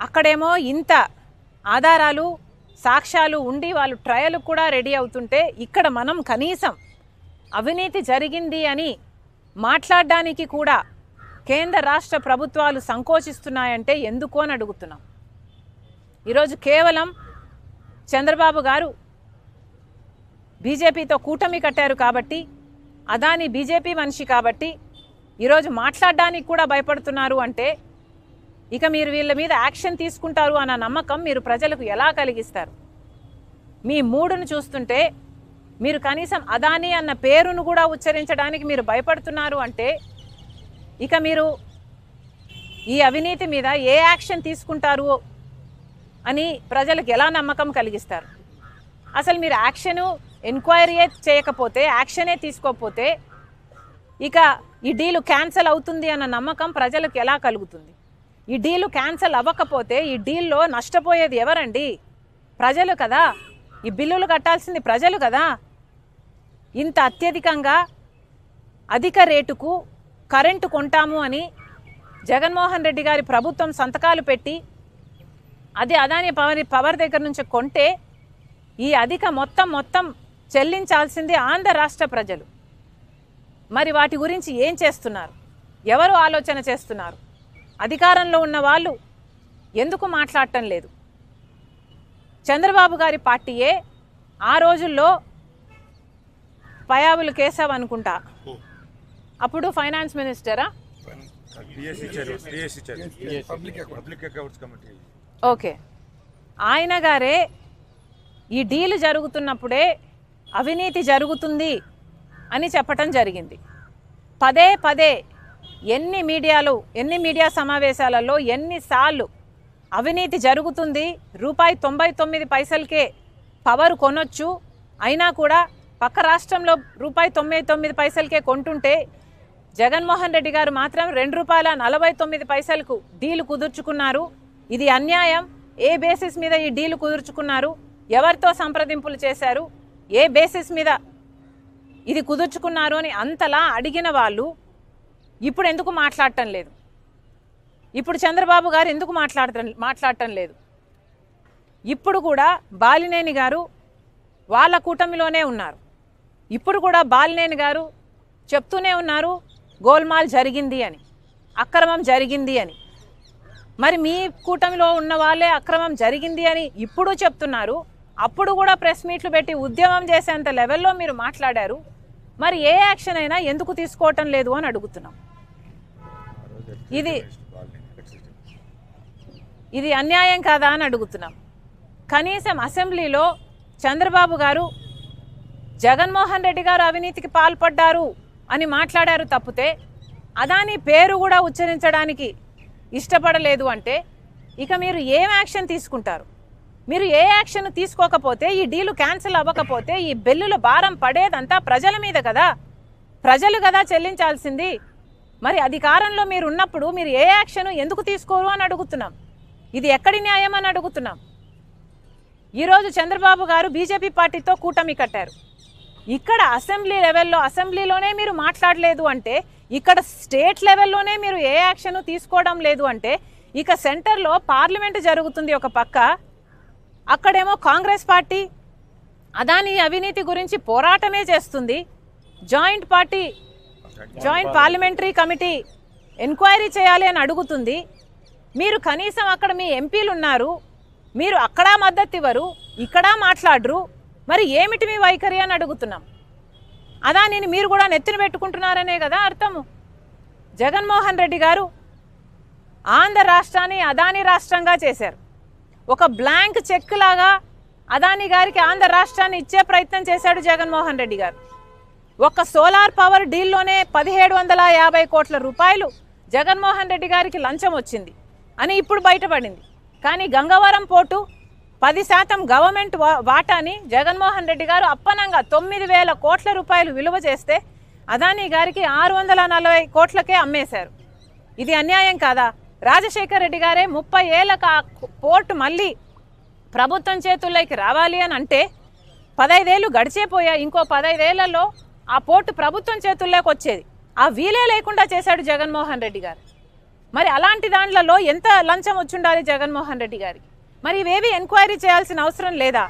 అక్కడేమో ఇంత ఆధారాలు సాక్ష్యాలు ఉండి వాళ్ళు ట్రయల్ కూడా రెడీ అవుతుంటే ఇక్కడ మనం కనీసం అవినీతి జరిగింది అని మాట్లాడడానికి కూడా కేంద్ర రాష్ట్ర ప్రభుత్వాలు సంకోచిస్తున్నాయంటే ఎందుకు అని అడుగుతున్నాం. ఈరోజు కేవలం చంద్రబాబు గారు బీజేపీతో కూటమి కట్టారు కాబట్టి, అదాని బీజేపీ మనిషి కాబట్టి ఈరోజు మాట్లాడడానికి కూడా భయపడుతున్నారు అంటే ఇక మీరు వీళ్ళ మీద యాక్షన్ తీసుకుంటారు అన్న నమ్మకం మీరు ప్రజలకు ఎలా కలిగిస్తారు? మీ మూడును చూస్తుంటే మీరు కనీసం అదాని అన్న పేరును కూడా ఉచ్చరించడానికి మీరు భయపడుతున్నారు అంటే ఇక మీరు ఈ అవినీతి మీద ఏ యాక్షన్ తీసుకుంటారు అని ప్రజలకు ఎలా నమ్మకం కలిగిస్తారు? అసలు మీరు యాక్షను ఎంక్వైరీ చేయకపోతే, యాక్షనే తీసుకోకపోతే ఇక ఈ డీలు క్యాన్సిల్ అవుతుంది అన్న నమ్మకం ప్రజలకు ఎలా కలుగుతుంది? ఈ డీలు క్యాన్సిల్ అవ్వకపోతే ఈ డీల్లో నష్టపోయేది ఎవరండి? ప్రజలు కదా. ఈ బిల్లులు కట్టాల్సింది ప్రజలు కదా. ఇంత అత్యధికంగా అధిక రేటుకు కరెంటు కొంటాము అని జగన్మోహన్ రెడ్డి గారి ప్రభుత్వం సంతకాలు పెట్టి అది అదాని పవర్ దగ్గర నుంచి కొంటే ఈ అధిక మొత్తం చెల్లించాల్సింది ఆంధ్ర రాష్ట్ర ప్రజలు. మరి వాటి గురించి ఏం చేస్తున్నారు? ఎవరు ఆలోచన చేస్తున్నారు? అధికారంలో ఉన్న వాళ్ళు ఎందుకు మాట్లాడటం లేదు? చంద్రబాబు గారి పార్టీయే ఆ రోజుల్లో పయావులు కేశవ్ అనుకుంటా, అప్పుడు ఫైనాన్స్ మినిస్టరా, ఓకే, ఆయన గారే ఈ డీల్ జరుగుతున్నప్పుడే అవినీతి జరుగుతుంది అని చెప్పటం జరిగింది. పదే ఎన్ని మీడియా సమావేశాలలో ఎన్నిసార్లు అవినీతి జరుగుతుంది, ₹99 పవర్ కొనొచ్చు, అయినా కూడా పక్క రాష్ట్రంలో ₹99 కొంటుంటే జగన్మోహన్ రెడ్డి గారు మాత్రం ₹2.49 డీలు కుదుర్చుకున్నారు. ఇది అన్యాయం. ఏ బేసిస్ మీద ఈ డీలు కుదుర్చుకున్నారు? ఎవరితో సంప్రదింపులు చేశారు? ఏ బేసిస్ మీద ఇది కుదుర్చుకున్నారు అని అంతలా అడిగిన వాళ్ళు ఇప్పుడు ఎందుకు మాట్లాడటం లేదు? ఇప్పుడు చంద్రబాబు గారు ఎందుకు మాట్లాడటం లేదు? ఇప్పుడు కూడా బాలినేని గారు వాళ్ళ కూటమిలోనే ఉన్నారు. ఇప్పుడు కూడా బాలినేని గారు చెప్తూనే ఉన్నారు గోల్మాల్ జరిగింది అని, అక్రమం జరిగింది అని. మరి మీ కూటమిలో ఉన్న వాళ్ళే అక్రమం జరిగింది అని ఇప్పుడు చెప్తున్నారు. అప్పుడు కూడా ప్రెస్ మీట్లు పెట్టి ఉద్యమం చేసేంత లెవెల్లో మీరు మాట్లాడారు. మరి ఏ యాక్షన్ అయినా ఎందుకు తీసుకోవటం లేదు అని అడుగుతున్నాం. ఇది అన్యాయం కాదా అని అడుగుతున్నాం. కనీసం అసెంబ్లీలో చంద్రబాబు గారు జగన్మోహన్ రెడ్డి గారు అవినీతికి పాల్పడ్డారు అని మాట్లాడారు తప్పితే అదాని పేరు కూడా ఉచ్చరించడానికి ఇష్టపడలేదు అంటే ఇక మీరు ఏం యాక్షన్ తీసుకుంటారు? మీరు ఏ యాక్షన్ తీసుకోకపోతే, ఈ డీలు క్యాన్సిల్ అవ్వకపోతే ఈ బిల్లుల భారం పడేదంతా ప్రజల మీద కదా. ప్రజలు కదా చెల్లించాల్సింది. మరి అధికారంలో మీరు ఉన్నప్పుడు మీరు ఏ యాక్షన్ ఎందుకు తీసుకోరు అని అడుగుతున్నాం. ఇది ఎక్కడి న్యాయం అని అడుగుతున్నాం. ఈరోజు చంద్రబాబు గారు బీజేపీ పార్టీతో కూటమి కట్టారు. ఇక్కడ అసెంబ్లీ లెవెల్లో అసెంబ్లీలోనే మీరు మాట్లాడలేదు అంటే, ఇక్కడ స్టేట్ లెవెల్లోనే మీరు ఏ యాక్షన్ తీసుకోవడం లేదు అంటే, ఇక సెంటర్లో పార్లమెంటు జరుగుతుంది ఒక పక్క, అక్కడేమో కాంగ్రెస్ పార్టీ అదాని అవినీతి గురించి పోరాటమే చేస్తుంది. జాయింట్ పార్లమెంటరీ కమిటీ ఎంక్వైరీ చేయాలి అని అడుగుతుంది. మీరు కనీసం అక్కడ మీ ఎంపీలు ఉన్నారు, మీరు అక్కడ మద్దతు ఇవ్వరు, ఇక్కడ మాట్లాడరు. మరి ఏమిటి మీ వైఖరి అని అడుగుతున్నాం. అదానిని మీరు కూడా నెత్తిన పెట్టుకుంటున్నారనే కదా అర్థము. జగన్మోహన్ రెడ్డి గారు ఆంధ్ర రాష్ట్రాన్ని అదాని రాష్ట్రంగా చేశారు. ఒక బ్లాంక్ చెక్ లాగా అదాని గారికి ఆంధ్ర రాష్ట్రాన్ని ఇచ్చే ప్రయత్నం చేశాడు జగన్మోహన్ రెడ్డి గారు. ఒక సోలార్ పవర్ డీల్లోనే 1750 కోట్ల రూపాయలు జగన్మోహన్ రెడ్డి గారికి లంచం వచ్చింది అని ఇప్పుడు బయటపడింది. కానీ గంగవరం పోర్టు 10% గవర్నమెంట్ వాటాని జగన్మోహన్ రెడ్డి గారు అప్పనంగా 9,000 కోట్ల రూపాయలు విలువ చేస్తే అదాని గారికి 640 కోట్లకే అమ్మేశారు. ఇది అన్యాయం కాదా? రాజశేఖర్ రెడ్డి గారే 30 ఏళ్ళకు ఆ పోర్టు మళ్ళీ ప్రభుత్వం చేతుల్లోకి రావాలి అని అంటే 15 ఏళ్ళు గడిచేపోయాయి. ఇంకో 15 ఏళ్లలో ఆ పోర్టు ప్రభుత్వం చేతుల్లోకి వచ్చేది. ఆ వీలే లేకుండా చేశాడు జగన్మోహన్ రెడ్డి గారు. మరి అలాంటి దాంట్లలో ఎంత లంచం వచ్చుండాలి జగన్మోహన్ రెడ్డి గారికి? మరి ఇవేవి ఎంక్వైరీ చేయాల్సిన అవసరం లేదా?